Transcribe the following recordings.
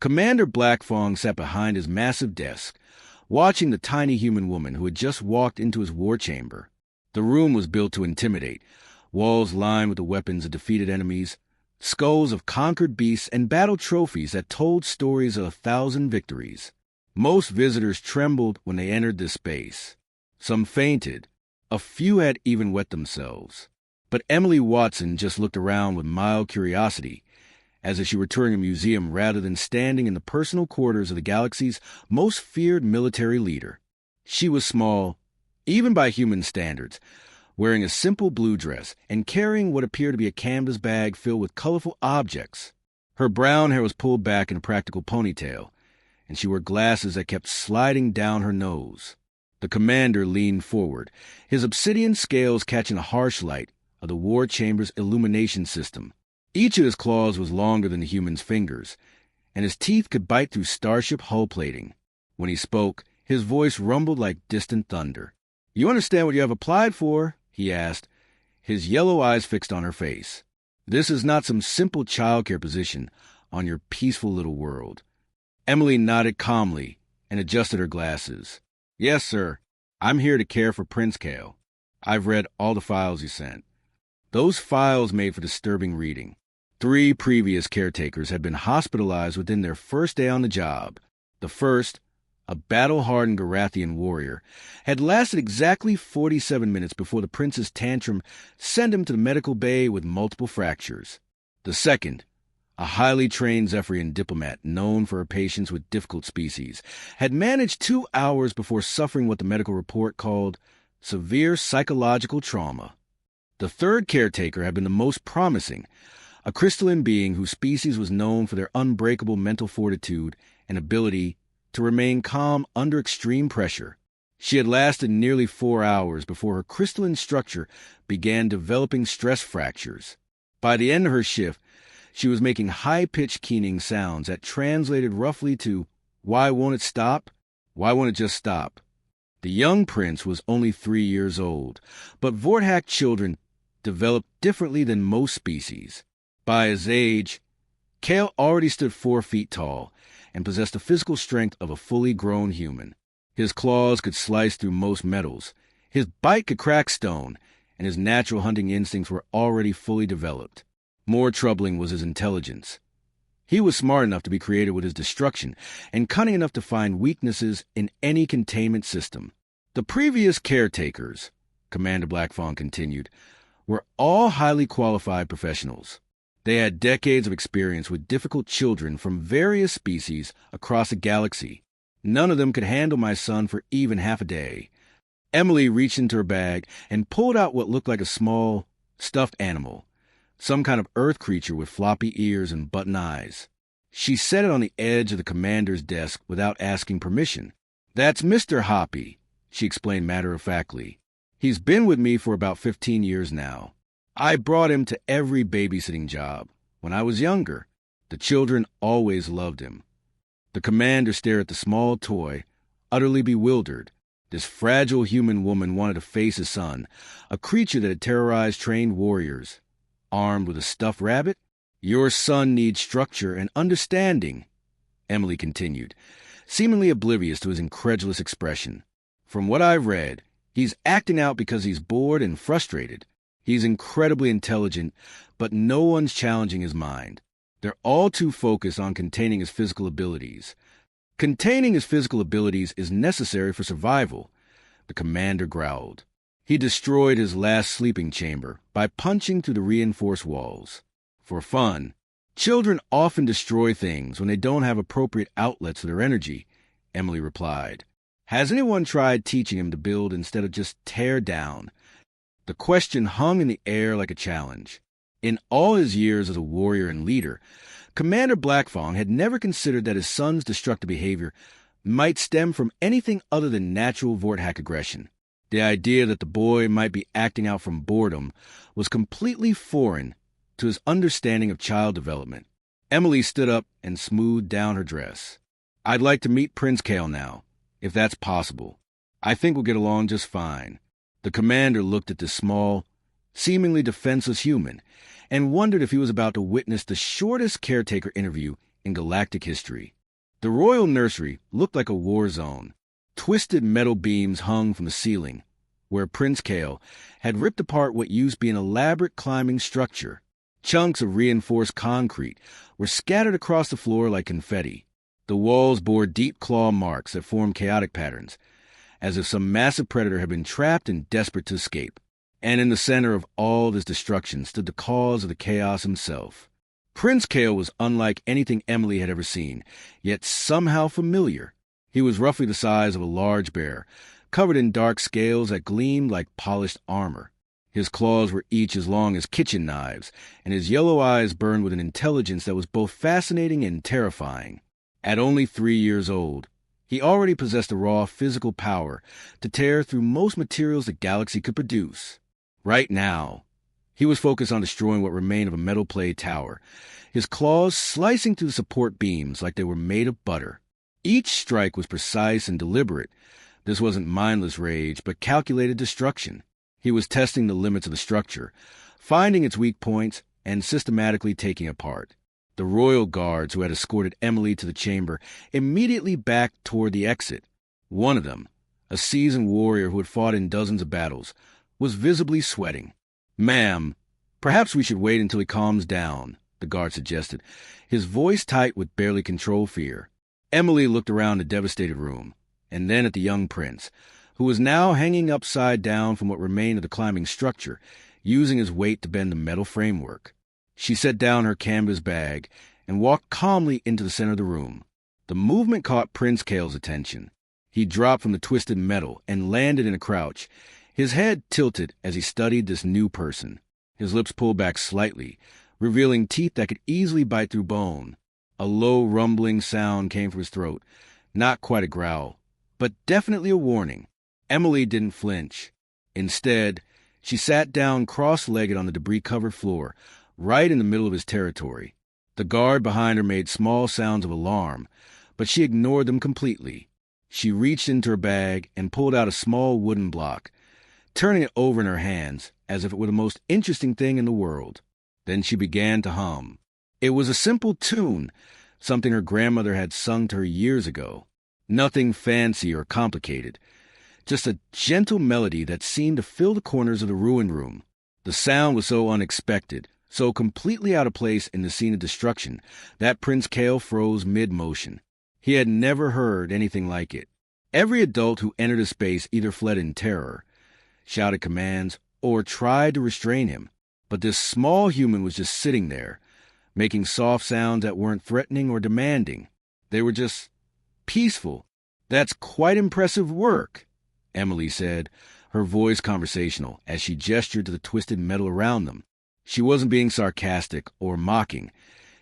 Commander Blackfong sat behind his massive desk, watching the tiny human woman who had just walked into his war chamber. The room was built to intimidate, walls lined with the weapons of defeated enemies, skulls of conquered beasts, and battle trophies that told stories of 1,000 victories. Most visitors trembled when they entered this space. Some fainted. A few had even wet themselves. But Emily Watson just looked around with mild curiosity, as if she were touring a museum rather than standing in the personal quarters of the galaxy's most feared military leader. She was small, even by human standards, wearing a simple blue dress and carrying what appeared to be a canvas bag filled with colorful objects. Her brown hair was pulled back in a practical ponytail, and she wore glasses that kept sliding down her nose. The commander leaned forward, his obsidian scales catching the harsh light of the war chamber's illumination system. Each of his claws was longer than the human's fingers, and his teeth could bite through starship hull plating. When he spoke, his voice rumbled like distant thunder. "You understand what you have applied for?" he asked, his yellow eyes fixed on her face. "This is not some simple childcare position on your peaceful little world." Emily nodded calmly and adjusted her glasses. "Yes, sir. I'm here to care for Prince Kale. I've read all the files you sent." Those files made for disturbing reading. 3 previous caretakers had been hospitalized within their first day on the job. The first, a battle-hardened Garathian warrior, had lasted exactly 47 minutes before the prince's tantrum sent him to the medical bay with multiple fractures. The second, a highly trained Zephyrian diplomat known for her patience with difficult species, had managed 2 hours before suffering what the medical report called severe psychological trauma. The third caretaker had been the most promising, a crystalline being whose species was known for their unbreakable mental fortitude and ability to remain calm under extreme pressure. She had lasted nearly 4 hours before her crystalline structure began developing stress fractures. By the end of her shift, she was making high-pitched keening sounds that translated roughly to, "Why won't it stop? Why won't it just stop?" The young prince was only 3 years old, but Vorthak children developed differently than most species. By his age, Kale already stood 4 feet tall and possessed the physical strength of a fully grown human. His claws could slice through most metals, his bite could crack stone, and his natural hunting instincts were already fully developed. More troubling was his intelligence. He was smart enough to be creative with his destruction and cunning enough to find weaknesses in any containment system. The previous caretakers, Commander Blackfong continued, were all highly qualified professionals. They had decades of experience with difficult children from various species across the galaxy. None of them could handle my son for even half a day. Emily reached into her bag and pulled out what looked like a small, stuffed animal, some kind of earth creature with floppy ears and button eyes. She set it on the edge of the commander's desk without asking permission. "That's Mr. Hoppy," she explained matter-of-factly. "He's been with me for about 15 years now. I brought him to every babysitting job. When I was younger, the children always loved him." The commander stared at the small toy, utterly bewildered. This fragile human woman wanted to face his son, a creature that had terrorized trained warriors. Armed with a stuffed rabbit? "Your son needs structure and understanding," Emily continued, seemingly oblivious to his incredulous expression. "From what I've read, he's acting out because he's bored and frustrated. He's incredibly intelligent, but no one's challenging his mind. They're all too focused on containing his physical abilities. Containing his physical abilities is necessary for survival," the commander growled. He destroyed his last sleeping chamber by punching through the reinforced walls. "For fun. Children often destroy things when they don't have appropriate outlets for their energy," Emily replied. "Has anyone tried teaching him to build instead of just tear down?" The question hung in the air like a challenge. In all his years as a warrior and leader, Commander Blackfong had never considered that his son's destructive behavior might stem from anything other than natural Vorthak aggression. The idea that the boy might be acting out from boredom was completely foreign to his understanding of child development. Emily stood up and smoothed down her dress. "I'd like to meet Prince Kale now, if that's possible. I think we'll get along just fine." The commander looked at the small, seemingly defenseless human and wondered if he was about to witness the shortest caretaker interview in galactic history. The royal nursery looked like a war zone. Twisted metal beams hung from the ceiling, where Prince Kale had ripped apart what used to be an elaborate climbing structure. Chunks of reinforced concrete were scattered across the floor like confetti. The walls bore deep claw marks that formed chaotic patterns, as if some massive predator had been trapped and desperate to escape. And in the center of all this destruction stood the cause of the chaos himself. Prince Kale was unlike anything Emily had ever seen, yet somehow familiar. He was roughly the size of a large bear, covered in dark scales that gleamed like polished armor. His claws were each as long as kitchen knives, and his yellow eyes burned with an intelligence that was both fascinating and terrifying. At only 3 years old, he already possessed the raw physical power to tear through most materials the galaxy could produce. Right now, he was focused on destroying what remained of a metal plate tower, his claws slicing through the support beams like they were made of butter. Each strike was precise and deliberate. This wasn't mindless rage, but calculated destruction. He was testing the limits of the structure, finding its weak points, and systematically taking it apart. The royal guards who had escorted Emily to the chamber immediately backed toward the exit. One of them, a seasoned warrior who had fought in dozens of battles, was visibly sweating. "Ma'am, perhaps we should wait until he calms down," the guard suggested, his voice tight with barely controlled fear. Emily looked around the devastated room, and then at the young prince, who was now hanging upside down from what remained of the climbing structure, using his weight to bend the metal framework. She set down her canvas bag and walked calmly into the center of the room. The movement caught Prince Kale's attention. He dropped from the twisted metal and landed in a crouch, his head tilted as he studied this new person. His lips pulled back slightly, revealing teeth that could easily bite through bone. A low rumbling sound came from his throat, not quite a growl, but definitely a warning. Emily didn't flinch. Instead, she sat down cross-legged on the debris-covered floor, right in the middle of his territory. The guard behind her made small sounds of alarm, but she ignored them completely. She reached into her bag and pulled out a small wooden block, turning it over in her hands as if it were the most interesting thing in the world. Then she began to hum. It was a simple tune, something her grandmother had sung to her years ago. Nothing fancy or complicated, just a gentle melody that seemed to fill the corners of the ruined room. The sound was so unexpected, so completely out of place in the scene of destruction, that Prince Kale froze mid-motion. He had never heard anything like it. Every adult who entered the space either fled in terror, shouted commands, or tried to restrain him. But this small human was just sitting there, making soft sounds that weren't threatening or demanding. They were just peaceful. "That's quite impressive work," Emily said, her voice conversational, as she gestured to the twisted metal around them. She wasn't being sarcastic or mocking.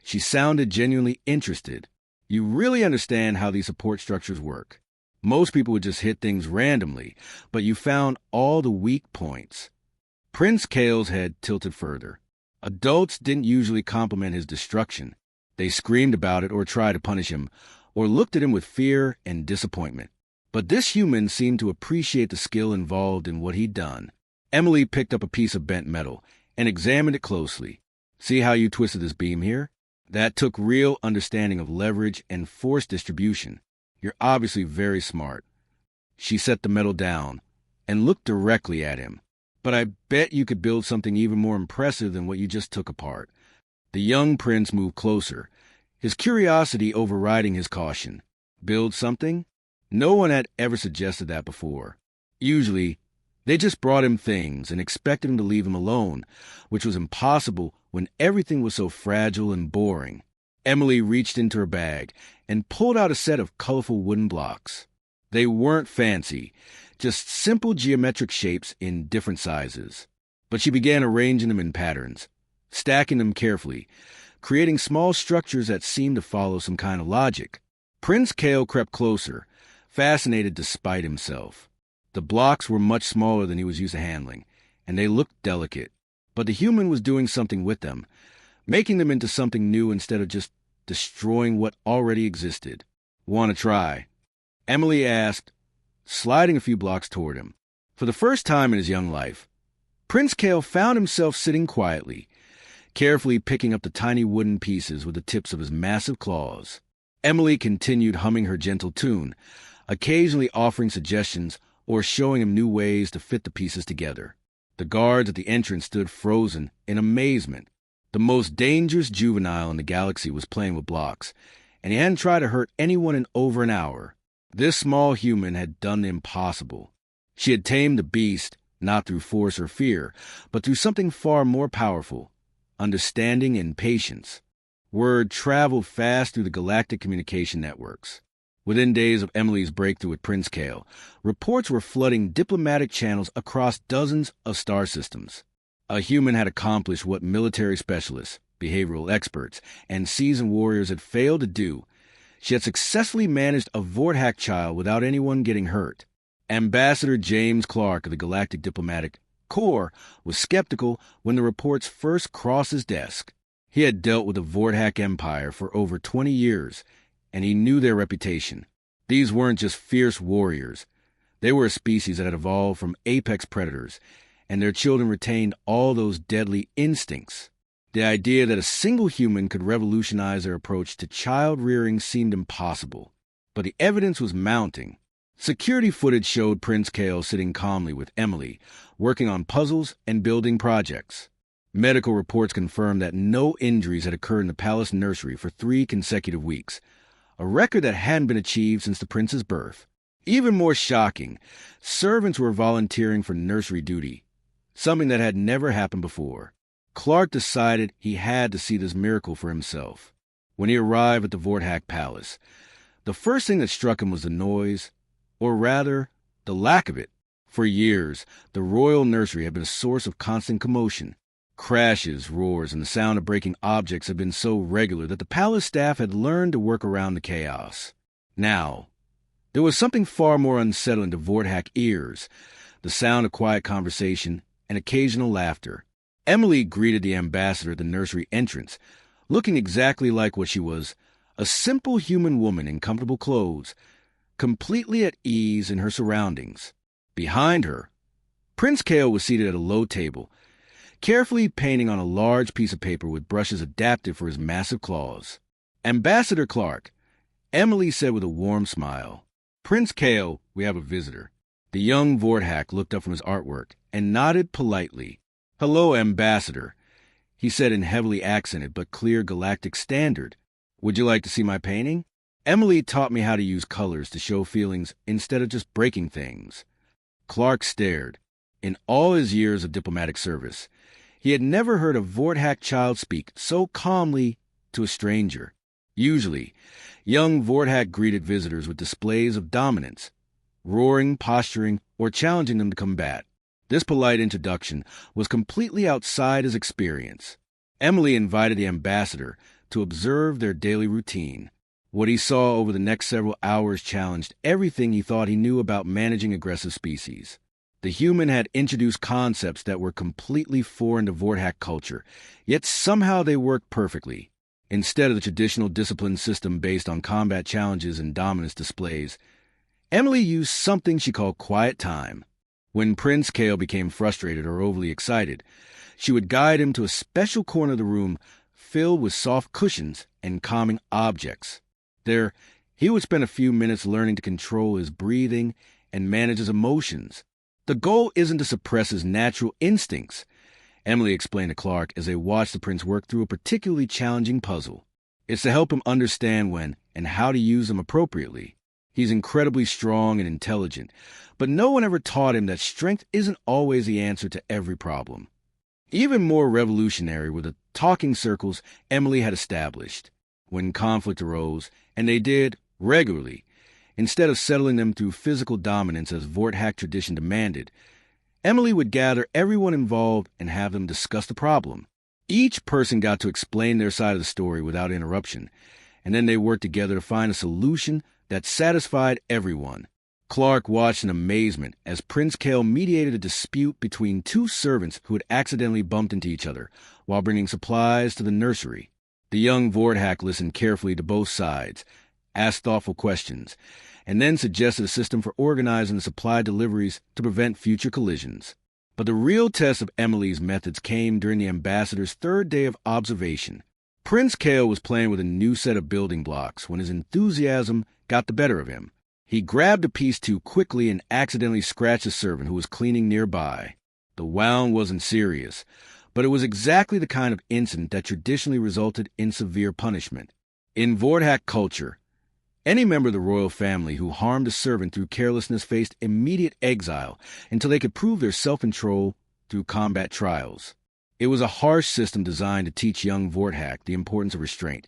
She sounded genuinely interested. "You really understand how these support structures work. Most people would just hit things randomly, but you found all the weak points." Prince Kale's head tilted further. Adults didn't usually compliment his destruction. They screamed about it or tried to punish him, or looked at him with fear and disappointment. But this human seemed to appreciate the skill involved in what he'd done. Emily picked up a piece of bent metal and examined it closely. "See how you twisted this beam here? That took real understanding of leverage and force distribution. You're obviously very smart." She set the metal down and looked directly at him. "But I bet you could build something even more impressive than what you just took apart." The young prince moved closer, his curiosity overriding his caution. Build something? No one had ever suggested that before. Usually, they just brought him things and expected him to leave them alone, which was impossible when everything was so fragile and boring. Emily reached into her bag and pulled out a set of colorful wooden blocks. They weren't fancy, just simple geometric shapes in different sizes. But she began arranging them in patterns, stacking them carefully, creating small structures that seemed to follow some kind of logic. Prince Kale crept closer, fascinated despite himself. The blocks were much smaller than he was used to handling, and they looked delicate. But the human was doing something with them, making them into something new instead of just destroying what already existed. "Want to try?" Emily asked, sliding a few blocks toward him. For the first time in his young life, Prince Kale found himself sitting quietly, carefully picking up the tiny wooden pieces with the tips of his massive claws. Emily continued humming her gentle tune, occasionally offering suggestions or showing him new ways to fit the pieces together. The guards at the entrance stood frozen in amazement. The most dangerous juvenile in the galaxy was playing with blocks, and he hadn't tried to hurt anyone in over an hour. This small human had done the impossible. She had tamed the beast, not through force or fear, but through something far more powerful: understanding and patience. Word traveled fast through the galactic communication networks. Within days of Emily's breakthrough with Prince Kale, reports were flooding diplomatic channels across dozens of star systems. A human had accomplished what military specialists, behavioral experts, and seasoned warriors had failed to do. She had successfully managed a Vorthack child without anyone getting hurt. Ambassador James Clark of the Galactic Diplomatic Corps was skeptical when the reports first crossed his desk. He had dealt with the Vorthack Empire for over 20 years, and he knew their reputation. These weren't just fierce warriors. They were a species that had evolved from apex predators, and their children retained all those deadly instincts. The idea that a single human could revolutionize their approach to child-rearing seemed impossible, but the evidence was mounting. Security footage showed Prince Kale sitting calmly with Emily, working on puzzles and building projects. Medical reports confirmed that no injuries had occurred in the palace nursery for 3 consecutive weeks, a record that hadn't been achieved since the prince's birth. Even more shocking, servants were volunteering for nursery duty, something that had never happened before. Clark decided he had to see this miracle for himself. When he arrived at the Vorthack Palace, the first thing that struck him was the noise, or rather, the lack of it. For years, the royal nursery had been a source of constant commotion. Crashes, roars, and the sound of breaking objects had been so regular that the palace staff had learned to work around the chaos. Now, there was something far more unsettling to Vorthack ears: the sound of quiet conversation and occasional laughter. Emily greeted the ambassador at the nursery entrance, looking exactly like what she was, a simple human woman in comfortable clothes, completely at ease in her surroundings. Behind her, Prince Kale was seated at a low table, carefully painting on a large piece of paper with brushes adapted for his massive claws. "Ambassador Clark," Emily said with a warm smile. "Prince Kale, we have a visitor." The young Vorthack looked up from his artwork and nodded politely. "Hello, Ambassador," he said in heavily accented but clear galactic standard. "Would you like to see my painting? Emily taught me how to use colors to show feelings instead of just breaking things." Clark stared. In all his years of diplomatic service, he had never heard a Vorthack child speak so calmly to a stranger. Usually, young Vorthack greeted visitors with displays of dominance, roaring, posturing, or challenging them to combat. This polite introduction was completely outside his experience. Emily invited the ambassador to observe their daily routine. What he saw over the next several hours challenged everything he thought he knew about managing aggressive species. The human had introduced concepts that were completely foreign to Vorthack culture, yet somehow they worked perfectly. Instead of the traditional discipline system based on combat challenges and dominance displays, Emily used something she called quiet time. When Prince Kale became frustrated or overly excited, she would guide him to a special corner of the room filled with soft cushions and calming objects. There, he would spend a few minutes learning to control his breathing and manage his emotions. "The goal isn't to suppress his natural instincts," Emily explained to Clark as they watched the prince work through a particularly challenging puzzle. "It's to help him understand when and how to use them appropriately. He's incredibly strong and intelligent, but no one ever taught him that strength isn't always the answer to every problem." Even more revolutionary were the talking circles Emily had established. When conflict arose, and they did regularly, instead of settling them through physical dominance as Vorthack tradition demanded, Emily would gather everyone involved and have them discuss the problem. Each person got to explain their side of the story without interruption, and then they worked together to find a solution that satisfied everyone. Clark watched in amazement as Prince Kale mediated a dispute between 2 servants who had accidentally bumped into each other while bringing supplies to the nursery. The young Vorthack listened carefully to both sides, asked thoughtful questions, and then suggested a system for organizing the supply deliveries to prevent future collisions. But the real test of Emily's methods came during the ambassador's third day of observation. Prince Kale was playing with a new set of building blocks when his enthusiasm got the better of him. He grabbed a piece too quickly and accidentally scratched a servant who was cleaning nearby. The wound wasn't serious, but it was exactly the kind of incident that traditionally resulted in severe punishment. In Vordak culture, any member of the royal family who harmed a servant through carelessness faced immediate exile until they could prove their self-control through combat trials. It was a harsh system designed to teach young Vordak the importance of restraint,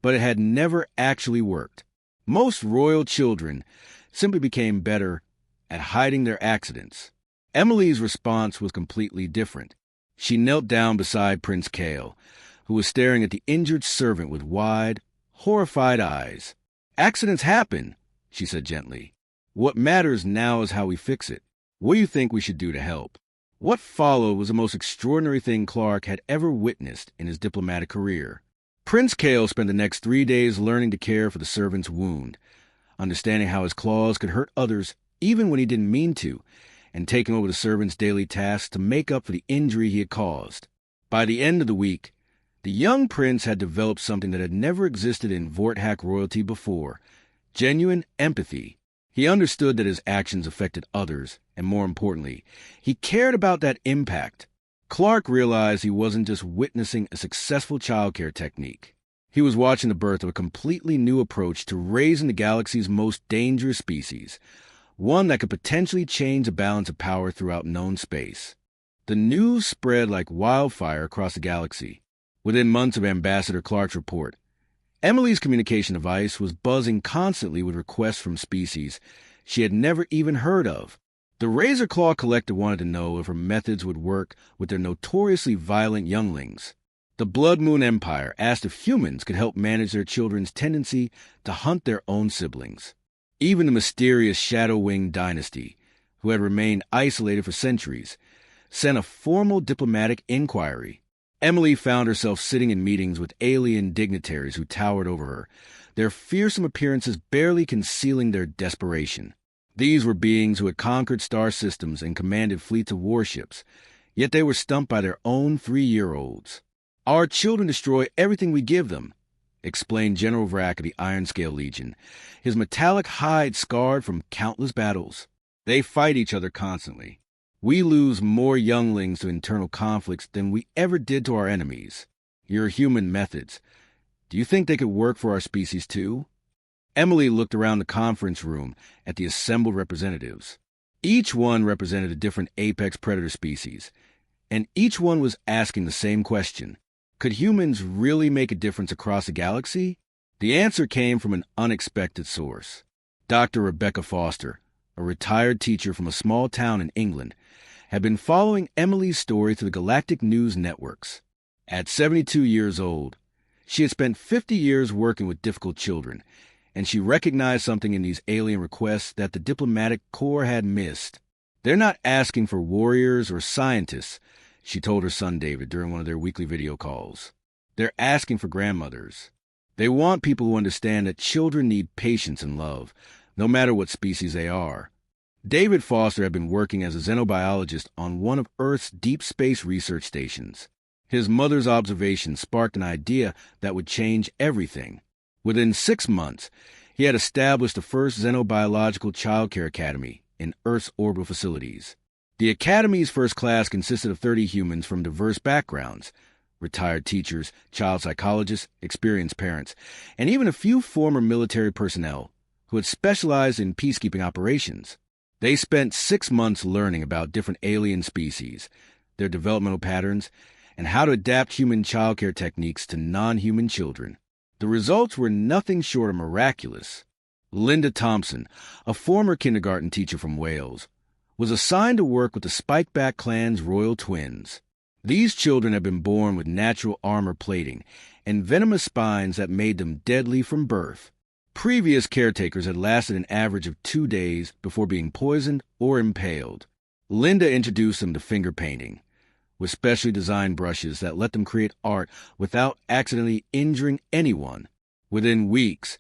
but it had never actually worked. Most royal children simply became better at hiding their accidents. Emily's response was completely different. She knelt down beside Prince Kale, who was staring at the injured servant with wide, horrified eyes. "Accidents happen," she said gently. "What matters now is how we fix it. What do you think we should do to help?" What followed was the most extraordinary thing Clark had ever witnessed in his diplomatic career. Prince Kale spent the next 3 days learning to care for the servant's wound, understanding how his claws could hurt others even when he didn't mean to, and taking over the servant's daily tasks to make up for the injury he had caused. By the end of the week, the young prince had developed something that had never existed in Vordak royalty before: genuine empathy. He understood that his actions affected others, and more importantly, he cared about that impact. Clark realized he wasn't just witnessing a successful childcare technique. He was watching the birth of a completely new approach to raising the galaxy's most dangerous species, one that could potentially change the balance of power throughout known space. The news spread like wildfire across the galaxy. Within months of Ambassador Clark's report, Emily's communication device was buzzing constantly with requests from species she had never even heard of. The Razor Claw Collective wanted to know if her methods would work with their notoriously violent younglings. The Blood Moon Empire asked if humans could help manage their children's tendency to hunt their own siblings. Even the mysterious Shadow Wing dynasty, who had remained isolated for centuries, sent a formal diplomatic inquiry. Emily found herself sitting in meetings with alien dignitaries who towered over her, their fearsome appearances barely concealing their desperation. These were beings who had conquered star systems and commanded fleets of warships, yet they were stumped by their own 3-year-olds. "Our children destroy everything we give them," explained General Vrack of the Iron Scale Legion, his metallic hide scarred from countless battles. "They fight each other constantly. We lose more younglings to internal conflicts than we ever did to our enemies. Your human methods, do you think they could work for our species too?" Emily looked around the conference room at the assembled representatives. Each one represented a different apex predator species, and each one was asking the same question: could humans really make a difference across the galaxy? The answer came from an unexpected source. Dr. Rebecca Foster, a retired teacher from a small town in England, had been following Emily's story through the galactic news networks. At 72 years old, she had spent 50 years working with difficult children, and she recognized something in these alien requests that the diplomatic corps had missed. "They're not asking for warriors or scientists," she told her son David during one of their weekly video calls. "They're asking for grandmothers. They want people who understand that children need patience and love, no matter what species they are." David Foster had been working as a xenobiologist on one of Earth's deep space research stations. His mother's observation sparked an idea that would change everything. Within 6 months, he had established the first xenobiological childcare academy in Earth's orbital facilities. The academy's first class consisted of 30 humans from diverse backgrounds: retired teachers, child psychologists, experienced parents, and even a few former military personnel who had specialized in peacekeeping operations. They spent 6 months learning about different alien species, their developmental patterns, and how to adapt human childcare techniques to non-human children. The results were nothing short of miraculous. Linda Thompson, a former kindergarten teacher from Wales, was assigned to work with the Spikeback clan's royal twins. These children had been born with natural armor plating and venomous spines that made them deadly from birth. Previous caretakers had lasted an average of 2 days before being poisoned or impaled. Linda introduced them to finger painting, with specially designed brushes that let them create art without accidentally injuring anyone. Within weeks,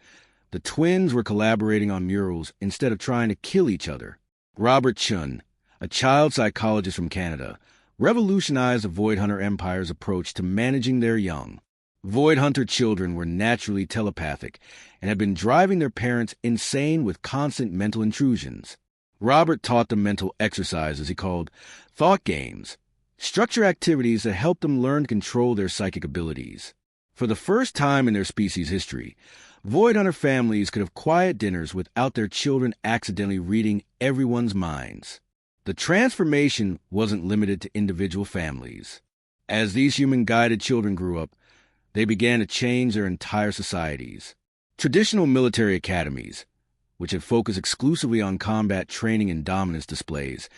the twins were collaborating on murals instead of trying to kill each other. Robert Chun, a child psychologist from Canada, revolutionized the Void Hunter Empire's approach to managing their young. Void Hunter children were naturally telepathic and had been driving their parents insane with constant mental intrusions. Robert taught them mental exercises he called thought games, structure activities that helped them learn to control their psychic abilities. For the first time in their species' history, Void Hunter families could have quiet dinners without their children accidentally reading everyone's minds. The transformation wasn't limited to individual families. As these human-guided children grew up, they began to change their entire societies. Traditional military academies, which had focused exclusively on combat training and dominance displays,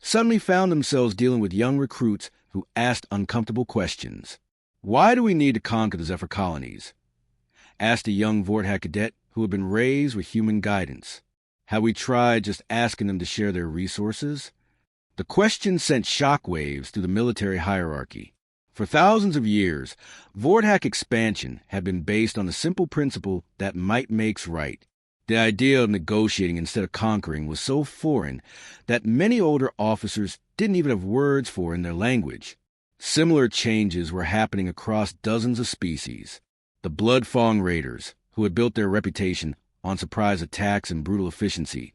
suddenly found themselves dealing with young recruits who asked uncomfortable questions. "Why do we need to conquer the Zephyr colonies?" asked a young Vorthack cadet who had been raised with human guidance. Had we tried just asking them to share their resources? The question sent shockwaves through the military hierarchy. For thousands of years, Vorthack expansion had been based on the simple principle that might makes right. The idea of negotiating instead of conquering was so foreign that many older officers didn't even have words for it in their language. Similar changes were happening across dozens of species. The Bloodfang Raiders, who had built their reputation on surprise attacks and brutal efficiency,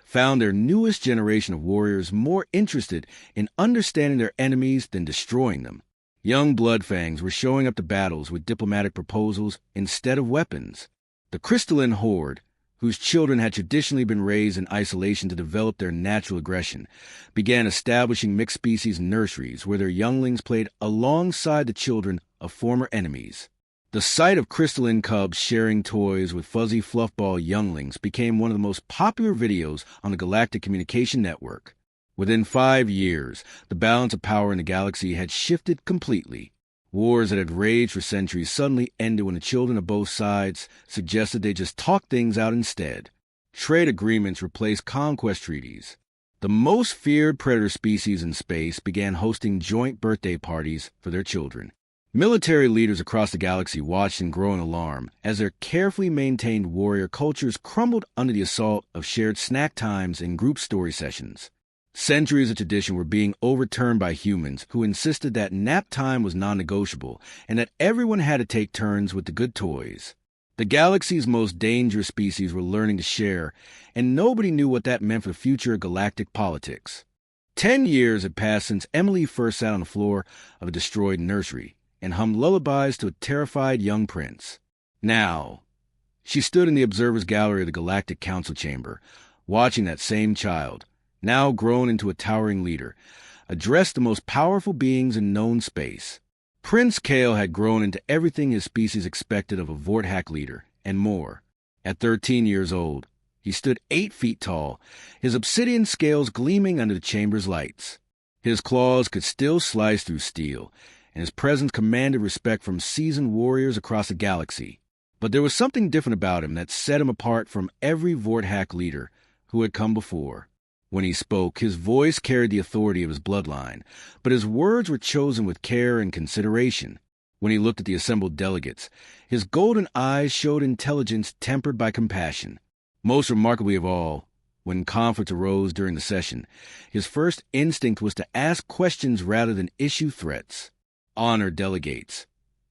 found their newest generation of warriors more interested in understanding their enemies than destroying them. Young Bloodfangs were showing up to battles with diplomatic proposals instead of weapons. The Crystalline Horde, whose children had traditionally been raised in isolation to develop their natural aggression, began establishing mixed-species nurseries where their younglings played alongside the children of former enemies. The sight of crystalline cubs sharing toys with fuzzy fluffball younglings became one of the most popular videos on the Galactic Communication Network. Within 5 years, the balance of power in the galaxy had shifted completely. Wars that had raged for centuries suddenly ended when the children of both sides suggested they just talk things out instead. Trade agreements replaced conquest treaties. The most feared predator species in space began hosting joint birthday parties for their children. Military leaders across the galaxy watched in growing alarm as their carefully maintained warrior cultures crumbled under the assault of shared snack times and group story sessions. Centuries of tradition were being overturned by humans who insisted that nap time was non-negotiable and that everyone had to take turns with the good toys. The galaxy's most dangerous species were learning to share, and nobody knew what that meant for the future of galactic politics. 10 years had passed since Emily first sat on the floor of a destroyed nursery and hummed lullabies to a terrified young prince. Now, she stood in the observer's gallery of the Galactic Council chamber, watching that same child, now grown into a towering leader, address the most powerful beings in known space. Prince Kale had grown into everything his species expected of a Vorthack leader, and more. At 13 years old, he stood 8 feet tall, his obsidian scales gleaming under the chamber's lights. His claws could still slice through steel, and his presence commanded respect from seasoned warriors across the galaxy. But there was something different about him that set him apart from every Vorthack leader who had come before. When he spoke, his voice carried the authority of his bloodline, but his words were chosen with care and consideration. When he looked at the assembled delegates, his golden eyes showed intelligence tempered by compassion. Most remarkably of all, when conflicts arose during the session, his first instinct was to ask questions rather than issue threats. "Honored delegates,"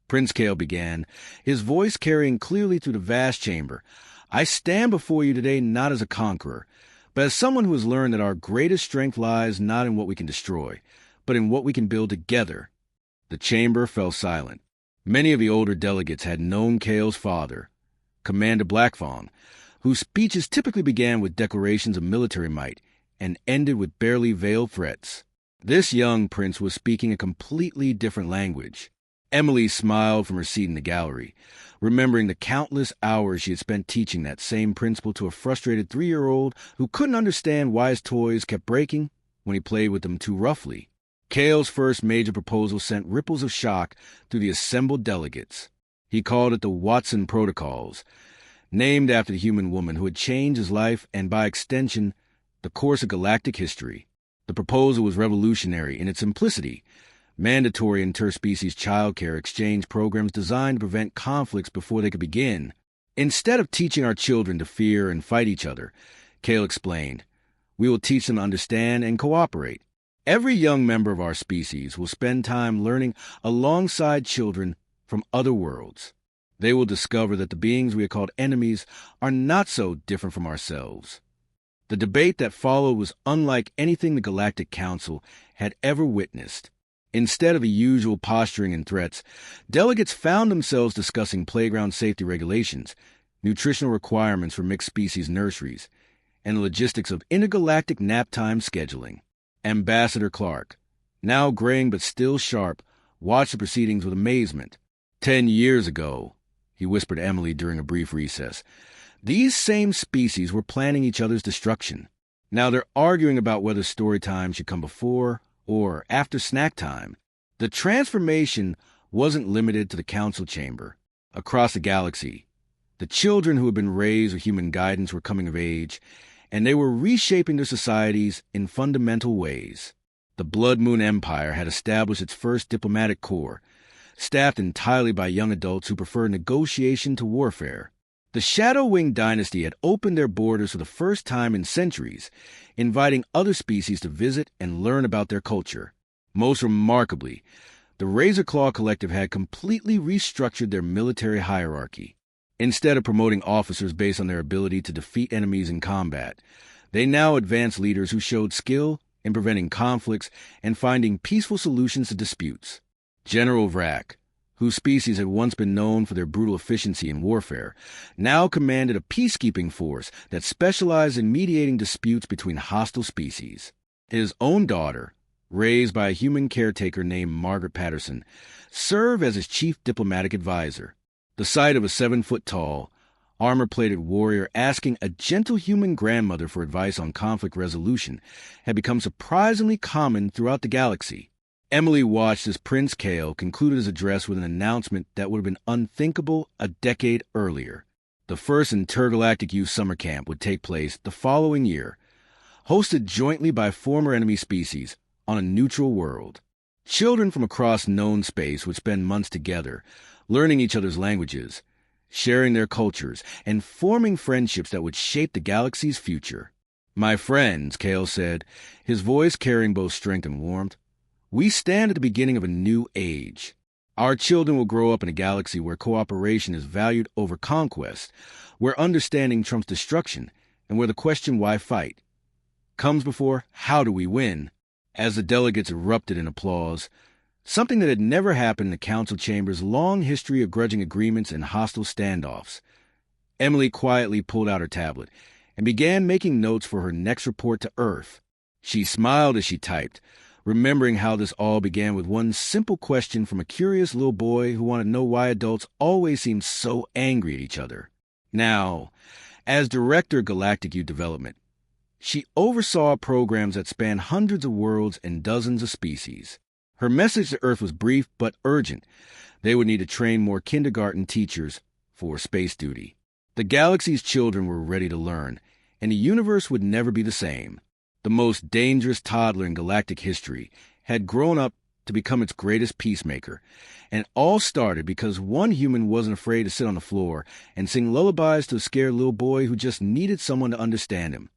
Prince Kale began, his voice carrying clearly through the vast chamber, "I stand before you today not as a conqueror, but as someone who has learned that our greatest strength lies not in what we can destroy, but in what we can build together." The chamber fell silent. Many of the older delegates had known Kale's father, Commander Blackfawn, whose speeches typically began with declarations of military might and ended with barely veiled threats. This young prince was speaking a completely different language. Emily smiled from her seat in the gallery, remembering the countless hours she had spent teaching that same principle to a frustrated 3-year-old who couldn't understand why his toys kept breaking when he played with them too roughly. Kale's first major proposal sent ripples of shock through the assembled delegates. He called it the Watson Protocols, named after the human woman who had changed his life and, by extension, the course of galactic history. The proposal was revolutionary in its simplicity. Mandatory interspecies childcare exchange programs designed to prevent conflicts before they could begin. Instead of teaching our children to fear and fight each other, Kale explained, We will teach them to understand and cooperate. Every young member of our species will spend time learning alongside children from other worlds. They will discover that the beings we have called enemies are not so different from ourselves. The debate that followed was unlike anything the Galactic Council had ever witnessed. Instead of the usual posturing and threats, delegates found themselves discussing playground safety regulations, nutritional requirements for mixed species nurseries, and the logistics of intergalactic nap time scheduling. Ambassador Clark, now graying but still sharp, watched the proceedings with amazement. 10 years ago, he whispered to Emily during a brief recess, these same species were planning each other's destruction. Now they're arguing about whether story time should come before or after snack time. The transformation wasn't limited to the council chamber. Across the galaxy, the children who had been raised with human guidance were coming of age, and they were reshaping their societies in fundamental ways. The Blood Moon Empire had established its first diplomatic corps, staffed entirely by young adults who preferred negotiation to warfare. The Shadow Wing dynasty had opened their borders for the first time in centuries, inviting other species to visit and learn about their culture. Most remarkably, the Razorclaw Collective had completely restructured their military hierarchy. Instead of promoting officers based on their ability to defeat enemies in combat, they now advanced leaders who showed skill in preventing conflicts and finding peaceful solutions to disputes. General Vrack, whose species had once been known for their brutal efficiency in warfare, now commanded a peacekeeping force that specialized in mediating disputes between hostile species. His own daughter, raised by a human caretaker named Margaret Patterson, served as his chief diplomatic advisor. The sight of a 7-foot-tall, armor-plated warrior asking a gentle human grandmother for advice on conflict resolution had become surprisingly common throughout the galaxy. Emily watched as Prince Kale concluded his address with an announcement that would have been unthinkable a decade earlier. The first intergalactic youth summer camp would take place the following year, hosted jointly by former enemy species on a neutral world. Children from across known space would spend months together, learning each other's languages, sharing their cultures, and forming friendships that would shape the galaxy's future. My friends, Kale said, his voice carrying both strength and warmth, we stand at the beginning of a new age. Our children will grow up in a galaxy where cooperation is valued over conquest, where understanding trumps destruction, and where the question why fight comes before how do we win. As the delegates erupted in applause, something that had never happened in the council chamber's long history of grudging agreements and hostile standoffs. Emily quietly pulled out her tablet and began making notes for her next report to Earth. She smiled as she typed, remembering how this all began with one simple question from a curious little boy who wanted to know why adults always seemed so angry at each other. Now, as Director of Galactic Youth Development, she oversaw programs that spanned hundreds of worlds and dozens of species. Her message to Earth was brief but urgent. They would need to train more kindergarten teachers for space duty. The galaxy's children were ready to learn, and the universe would never be the same. The most dangerous toddler in galactic history had grown up to become its greatest peacemaker, and it all started because one human wasn't afraid to sit on the floor and sing lullabies to a scared little boy who just needed someone to understand him.